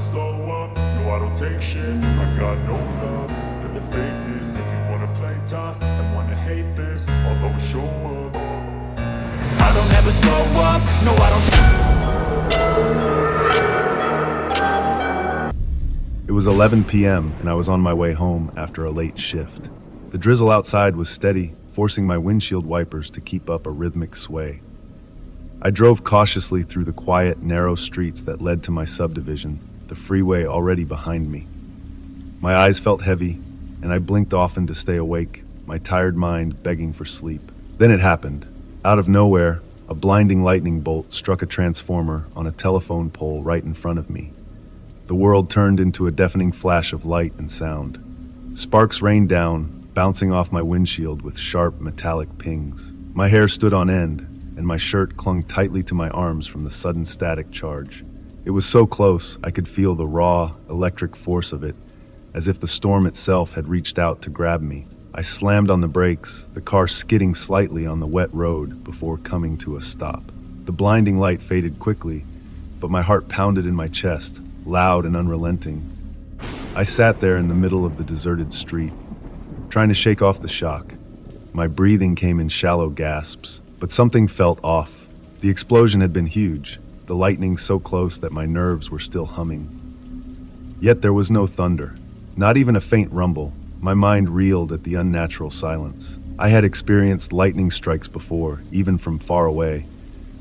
slow up, no I don't take shit. I got no love for the fakeness. If you wanna play tough and wanna hate this, I'll always show up. I don't ever slow up, no I don't. It was 11 p.m. and I was on my way home after a late shift. The drizzle outside was steady, forcing my windshield wipers to keep up a rhythmic sway. I drove cautiously through the quiet, narrow streets that led to my subdivision, the freeway already behind me. My eyes felt heavy, and I blinked often to stay awake, my tired mind begging for sleep. Then it happened. Out of nowhere, a blinding lightning bolt struck a transformer on a telephone pole right in front of me. The world turned into a deafening flash of light and sound. Sparks rained down, bouncing off my windshield with sharp, metallic pings. My hair stood on end, and my shirt clung tightly to my arms from the sudden static charge. It was so close, I could feel the raw, electric force of it, as if the storm itself had reached out to grab me. I slammed on the brakes, the car skidding slightly on the wet road before coming to a stop. The blinding light faded quickly, but my heart pounded in my chest, loud and unrelenting. I sat there in the middle of the deserted street, trying to shake off the shock. My breathing came in shallow gasps, but something felt off. The explosion had been huge, the lightning so close that my nerves were still humming. Yet there was no thunder, not even a faint rumble. My mind reeled at the unnatural silence. I had experienced lightning strikes before, even from far away,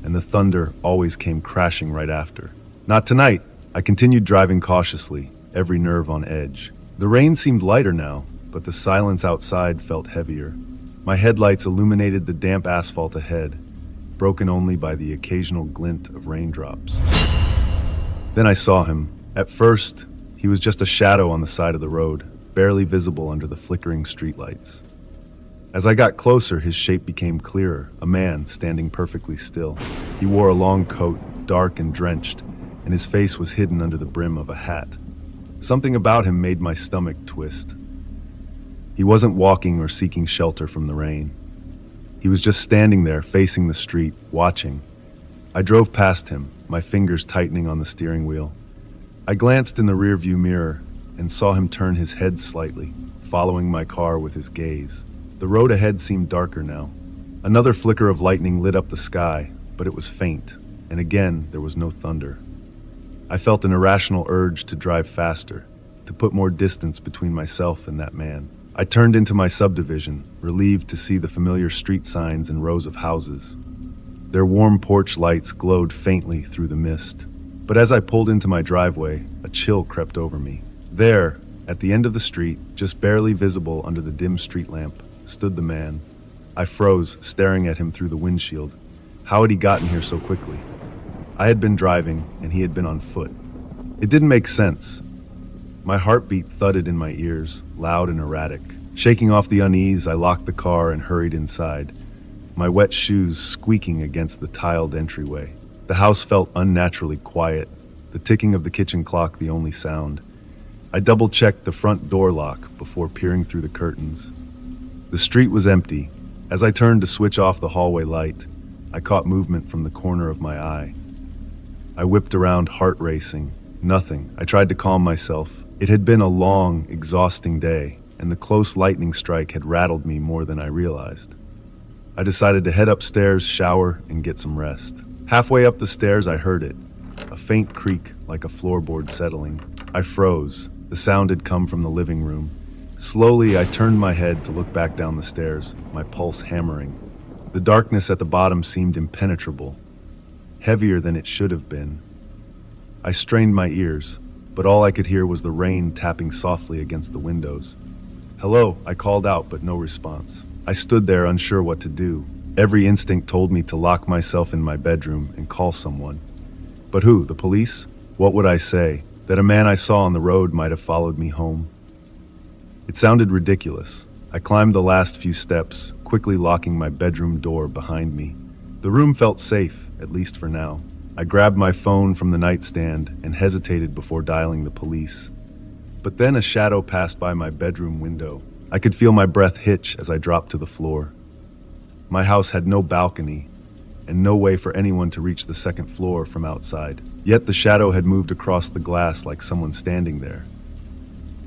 and the thunder always came crashing right after. Not tonight. I continued driving cautiously, every nerve on edge. The rain seemed lighter now, but the silence outside felt heavier. My headlights illuminated the damp asphalt ahead, broken only by the occasional glint of raindrops. Then I saw him. At first, he was just a shadow on the side of the road, barely visible under the flickering streetlights. As I got closer, his shape became clearer, a man standing perfectly still. He wore a long coat, dark and drenched, and his face was hidden under the brim of a hat. Something about him made my stomach twist. He wasn't walking or seeking shelter from the rain. He was just standing there, facing the street, watching. I drove past him, my fingers tightening on the steering wheel. I glanced in the rearview mirror and saw him turn his head slightly, following my car with his gaze. The road ahead seemed darker now. Another flicker of lightning lit up the sky, but it was faint, and again there was no thunder. I felt an irrational urge to drive faster, to put more distance between myself and that man. I turned into my subdivision, relieved to see the familiar street signs and rows of houses. Their warm porch lights glowed faintly through the mist. But as I pulled into my driveway, a chill crept over me. There, at the end of the street, just barely visible under the dim street lamp, stood the man. I froze, staring at him through the windshield. How had he gotten here so quickly? I had been driving, and he had been on foot. It didn't make sense. My heartbeat thudded in my ears, loud and erratic. Shaking off the unease, I locked the car and hurried inside, my wet shoes squeaking against the tiled entryway. The house felt unnaturally quiet, the ticking of the kitchen clock the only sound. I double-checked the front door lock before peering through the curtains. The street was empty. As I turned to switch off the hallway light, I caught movement from the corner of my eye. I whipped around, heart racing. Nothing. I tried to calm myself. It had been a long, exhausting day, and the close lightning strike had rattled me more than I realized. I decided to head upstairs, shower, and get some rest. Halfway up the stairs, I heard it, a faint creak like a floorboard settling. I froze. The sound had come from the living room. Slowly, I turned my head to look back down the stairs, my pulse hammering. The darkness at the bottom seemed impenetrable, heavier than it should have been. I strained my ears, but all I could hear was the rain tapping softly against the windows. "Hello," I called out, but no response. I stood there unsure what to do. Every instinct told me to lock myself in my bedroom and call someone. But who? The police? What would I say? That a man I saw on the road might have followed me home? It sounded ridiculous. I climbed the last few steps, quickly locking my bedroom door behind me. The room felt safe, at least for now. I grabbed my phone from the nightstand and hesitated before dialing the police. But then a shadow passed by my bedroom window. I could feel my breath hitch as I dropped to the floor. My house had no balcony, and no way for anyone to reach the second floor from outside. Yet the shadow had moved across the glass like someone standing there.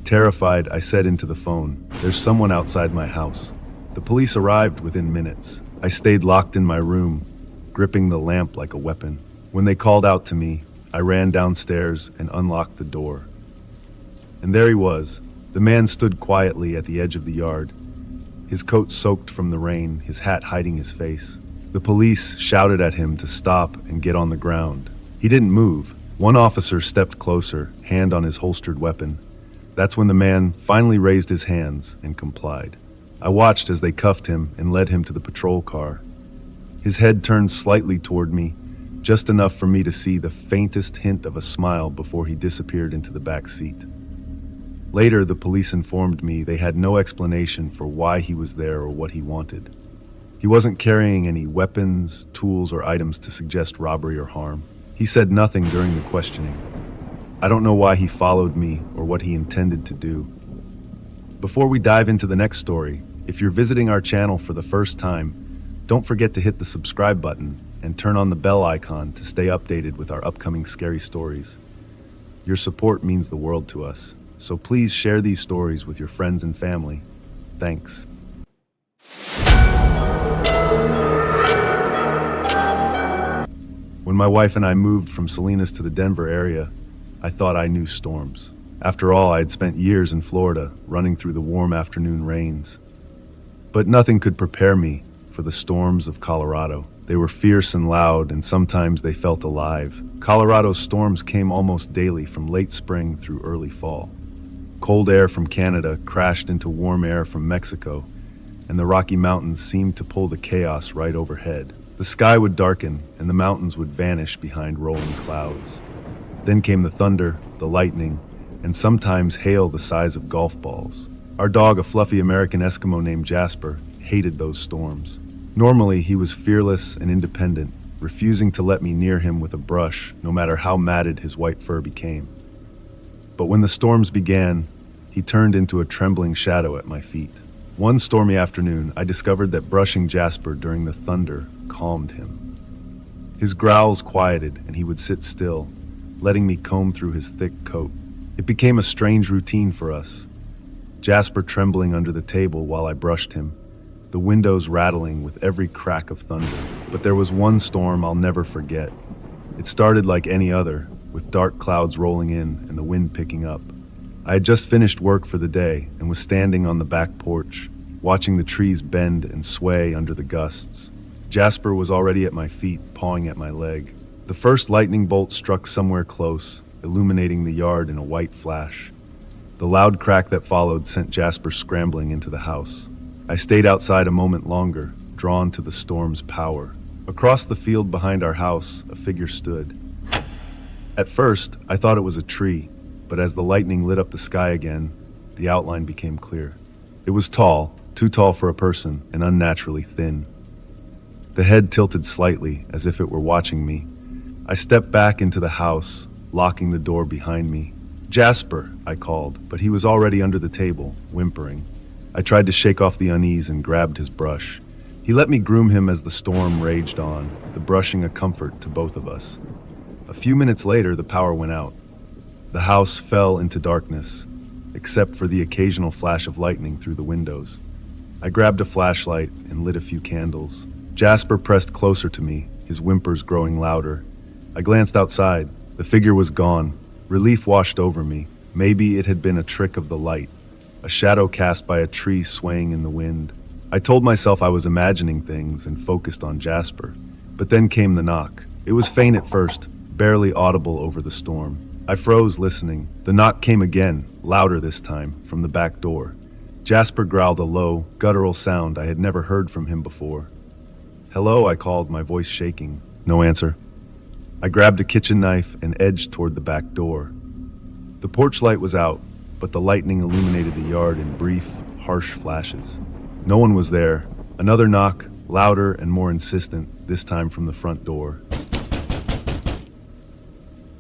Terrified, I said into the phone, "There's someone outside my house." The police arrived within minutes. I stayed locked in my room, gripping the lamp like a weapon. When they called out to me, I ran downstairs and unlocked the door. And there he was. The man stood quietly at the edge of the yard, his coat soaked from the rain, his hat hiding his face. The police shouted at him to stop and get on the ground. He didn't move. One officer stepped closer, hand on his holstered weapon. That's when the man finally raised his hands and complied. I watched as they cuffed him and led him to the patrol car. His head turned slightly toward me, just enough for me to see the faintest hint of a smile before he disappeared into the back seat. Later, the police informed me they had no explanation for why he was there or what he wanted. He wasn't carrying any weapons, tools, or items to suggest robbery or harm. He said nothing during the questioning. I don't know why he followed me or what he intended to do. Before we dive into the next story, if you're visiting our channel for the first time, don't forget to hit the subscribe button and turn on the bell icon to stay updated with our upcoming scary stories. Your support means the world to us, so please share these stories with your friends and family. Thanks. When my wife and I moved from Salinas to the Denver area, I thought I knew storms. After all, I had spent years in Florida, running through the warm afternoon rains. But nothing could prepare me for the storms of Colorado. They were fierce and loud, and sometimes they felt alive. Colorado's storms came almost daily from late spring through early fall. Cold air from Canada crashed into warm air from Mexico, and the Rocky Mountains seemed to pull the chaos right overhead. The sky would darken, and the mountains would vanish behind rolling clouds. Then came the thunder, the lightning, and sometimes hail the size of golf balls. Our dog, a fluffy American Eskimo named Jasper, hated those storms. Normally, he was fearless and independent, refusing to let me near him with a brush, no matter how matted his white fur became. But when the storms began, he turned into a trembling shadow at my feet. One stormy afternoon, I discovered that brushing Jasper during the thunder calmed him. His growls quieted, and he would sit still, letting me comb through his thick coat. It became a strange routine for us. Jasper trembling under the table while I brushed him, the windows rattling with every crack of thunder. But there was one storm I'll never forget. It started like any other, with dark clouds rolling in and the wind picking up. I had just finished work for the day and was standing on the back porch, watching the trees bend and sway under the gusts. Jasper was already at my feet, pawing at my leg. The first lightning bolt struck somewhere close, illuminating the yard in a white flash. The loud crack that followed sent Jasper scrambling into the house. I stayed outside a moment longer, drawn to the storm's power. Across the field behind our house, a figure stood. At first, I thought it was a tree, but as the lightning lit up the sky again, the outline became clear. It was tall, too tall for a person, and unnaturally thin. The head tilted slightly, as if it were watching me. I stepped back into the house, locking the door behind me. "Jasper," I called, but he was already under the table, whimpering. I tried to shake off the unease and grabbed his brush. He let me groom him as the storm raged on, the brushing a comfort to both of us. A few minutes later, the power went out. The house fell into darkness, except for the occasional flash of lightning through the windows. I grabbed a flashlight and lit a few candles. Jasper pressed closer to me, his whimpers growing louder. I glanced outside. The figure was gone. Relief washed over me. Maybe it had been a trick of the light, a shadow cast by a tree swaying in the wind. I told myself I was imagining things and focused on Jasper. But then came the knock. It was faint at first, barely audible over the storm. I froze listening. The knock came again, louder this time, from the back door. Jasper growled a low, guttural sound I had never heard from him before. "Hello," I called, my voice shaking. No answer. I grabbed a kitchen knife and edged toward the back door. The porch light was out, but the lightning illuminated the yard in brief, harsh flashes. No one was there. Another knock, louder and more insistent, this time from the front door.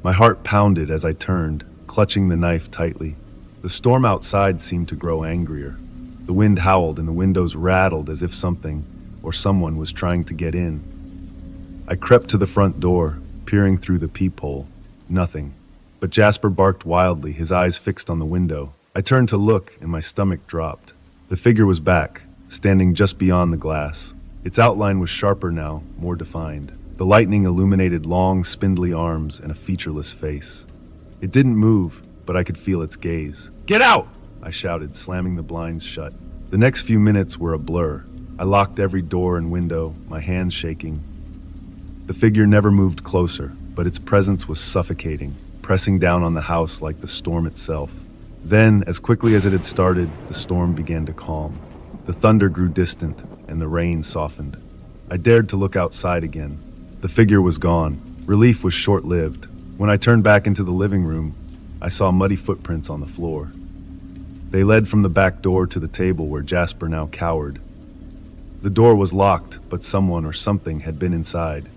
My heart pounded as I turned, clutching the knife tightly. The storm outside seemed to grow angrier. The wind howled and the windows rattled as if something or someone was trying to get in. I crept to the front door, peering through the peephole. Nothing. But Jasper barked wildly, his eyes fixed on the window. I turned to look, and my stomach dropped. The figure was back, standing just beyond the glass. Its outline was sharper now, more defined. The lightning illuminated long, spindly arms and a featureless face. It didn't move, but I could feel its gaze. "Get out!" I shouted, slamming the blinds shut. The next few minutes were a blur. I locked every door and window, my hands shaking. The figure never moved closer, but its presence was suffocating, pressing down on the house like the storm itself. Then, as quickly as it had started, the storm began to calm. The thunder grew distant, and the rain softened. I dared to look outside again. The figure was gone. Relief was short-lived. When I turned back into the living room, I saw muddy footprints on the floor. They led from the back door to the table where Jasper now cowered. The door was locked, but someone or something had been inside.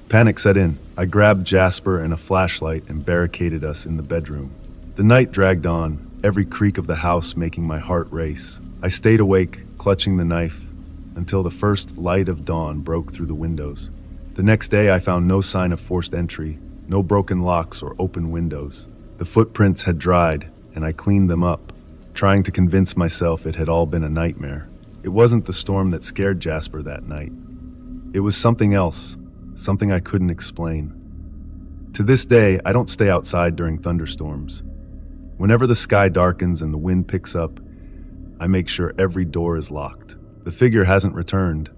Panic set in. I grabbed Jasper and a flashlight and barricaded us in the bedroom. The night dragged on, every creak of the house making my heart race. I stayed awake, clutching the knife, until the first light of dawn broke through the windows. The next day I found no sign of forced entry, no broken locks or open windows. The footprints had dried, and I cleaned them up, trying to convince myself it had all been a nightmare. It wasn't the storm that scared Jasper that night. It was something else, something I couldn't explain. To this day, I don't stay outside during thunderstorms. Whenever the sky darkens and the wind picks up, I make sure every door is locked. The figure hasn't returned.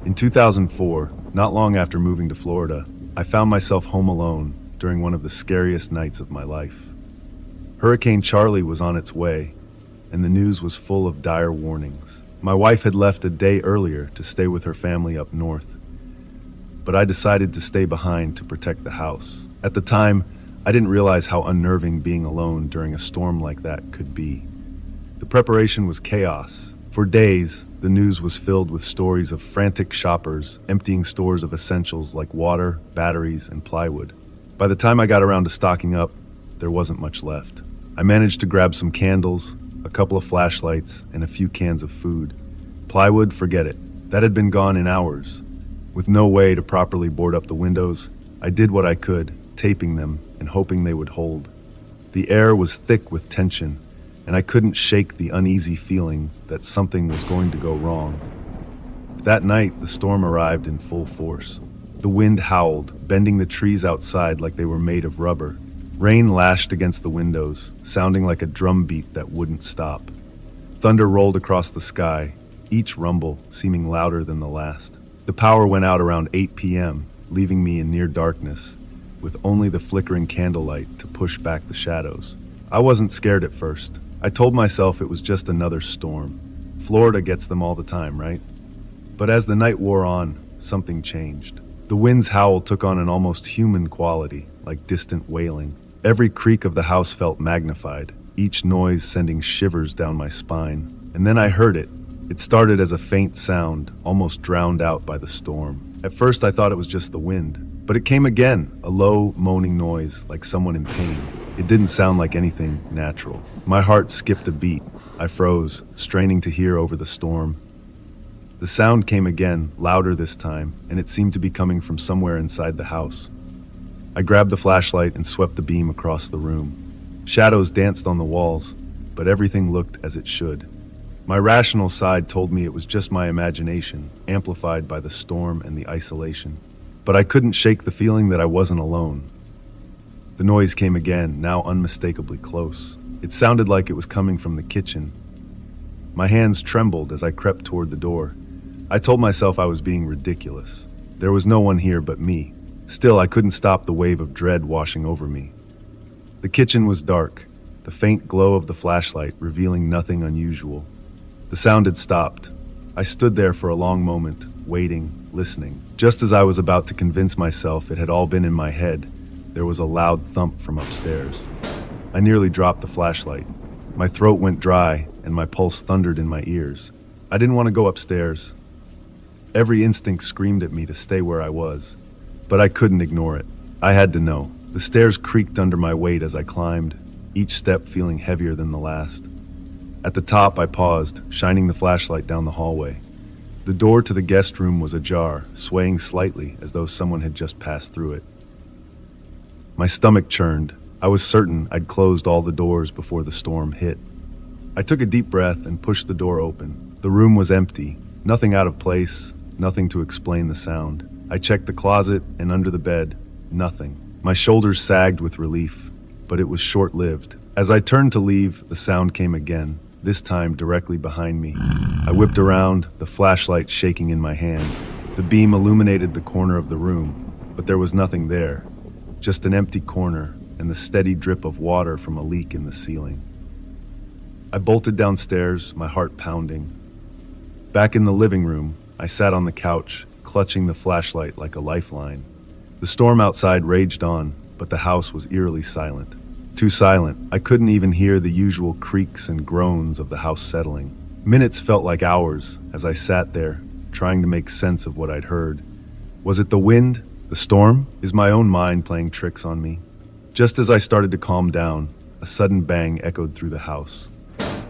In 2004, not long after moving to Florida, I found myself home alone during one of the scariest nights of my life. Hurricane Charlie was on its way, and the news was full of dire warnings. My wife had left a day earlier to stay with her family up north, but I decided to stay behind to protect the house. At the time, I didn't realize how unnerving being alone during a storm like that could be. The preparation was chaos. For days, the news was filled with stories of frantic shoppers emptying stores of essentials like water, batteries, and plywood. By the time I got around to stocking up, there wasn't much left. I managed to grab some candles, a couple of flashlights, and a few cans of food. Plywood, forget it. That had been gone in hours. With no way to properly board up the windows, I did what I could, taping them and hoping they would hold. The air was thick with tension, and I couldn't shake the uneasy feeling that something was going to go wrong. That night, the storm arrived in full force. The wind howled, bending the trees outside like they were made of rubber. Rain lashed against the windows, sounding like a drumbeat that wouldn't stop. Thunder rolled across the sky, each rumble seeming louder than the last. The power went out around 8 p.m., leaving me in near darkness, with only the flickering candlelight to push back the shadows. I wasn't scared at first. I told myself it was just another storm. Florida gets them all the time, right? But as the night wore on, something changed. The wind's howl took on an almost human quality, like distant wailing. Every creak of the house felt magnified, each noise sending shivers down my spine. And then I heard it. It started as a faint sound, almost drowned out by the storm. At first I thought it was just the wind, but it came again, a low, moaning noise, like someone in pain. It didn't sound like anything natural. My heart skipped a beat. I froze, straining to hear over the storm. The sound came again, louder this time, and it seemed to be coming from somewhere inside the house. I grabbed the flashlight and swept the beam across the room. Shadows danced on the walls, but everything looked as it should. My rational side told me it was just my imagination, amplified by the storm and the isolation. But I couldn't shake the feeling that I wasn't alone. The noise came again, now unmistakably close. It sounded like it was coming from the kitchen. My hands trembled as I crept toward the door. I told myself I was being ridiculous. There was no one here but me. Still, I couldn't stop the wave of dread washing over me. The kitchen was dark, the faint glow of the flashlight revealing nothing unusual. The sound had stopped. I stood there for a long moment, waiting, listening. Just as I was about to convince myself it had all been in my head, there was a loud thump from upstairs. I nearly dropped the flashlight. My throat went dry, and my pulse thundered in my ears. I didn't want to go upstairs. Every instinct screamed at me to stay where I was, but I couldn't ignore it. I had to know. The stairs creaked under my weight as I climbed, each step feeling heavier than the last. At the top, I paused, shining the flashlight down the hallway. The door to the guest room was ajar, swaying slightly as though someone had just passed through it. My stomach churned. I was certain I'd closed all the doors before the storm hit. I took a deep breath and pushed the door open. The room was empty, nothing out of place, nothing to explain the sound. I checked the closet and under the bed, nothing. My shoulders sagged with relief, but it was short-lived. As I turned to leave, the sound came again, this time directly behind me. I whipped around, the flashlight shaking in my hand. The beam illuminated the corner of the room, but there was nothing there, just an empty corner and the steady drip of water from a leak in the ceiling. I bolted downstairs, my heart pounding. Back in the living room, I sat on the couch, clutching the flashlight like a lifeline. The storm outside raged on, but the house was eerily silent. Too silent, I couldn't even hear the usual creaks and groans of the house settling. Minutes felt like hours as I sat there, trying to make sense of what I'd heard. Was it the wind? The storm? Is my own mind playing tricks on me? Just as I started to calm down, a sudden bang echoed through the house.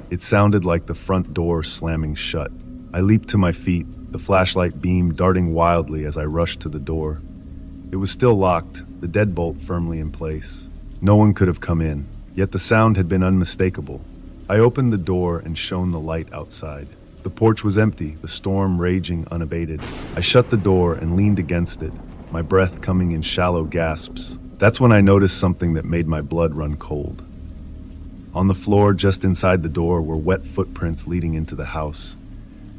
It sounded like the front door slamming shut. I leaped to my feet, the flashlight beam darting wildly as I rushed to the door. It was still locked, the deadbolt firmly in place. No one could have come in, yet the sound had been unmistakable. I opened the door and shone the light outside. The porch was empty, the storm raging unabated. I shut the door and leaned against it, my breath coming in shallow gasps. That's when I noticed something that made my blood run cold. On the floor just inside the door were wet footprints leading into the house.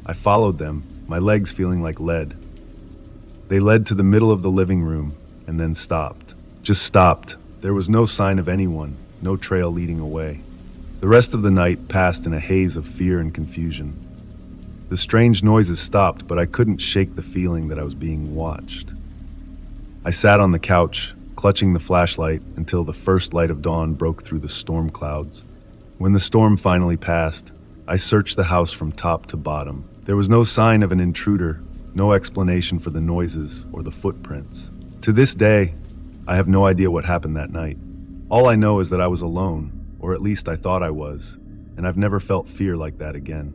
I followed them, my legs feeling like lead. They led to the middle of the living room and then stopped. Just stopped. There was no sign of anyone, no trail leading away. The rest of the night passed in a haze of fear and confusion. The strange noises stopped, but I couldn't shake the feeling that I was being watched. I sat on the couch, clutching the flashlight until the first light of dawn broke through the storm clouds. When the storm finally passed, I searched the house from top to bottom. There was no sign of an intruder, no explanation for the noises or the footprints. To this day, I have no idea what happened that night. All I know is that I was alone, or at least I thought I was, and I've never felt fear like that again.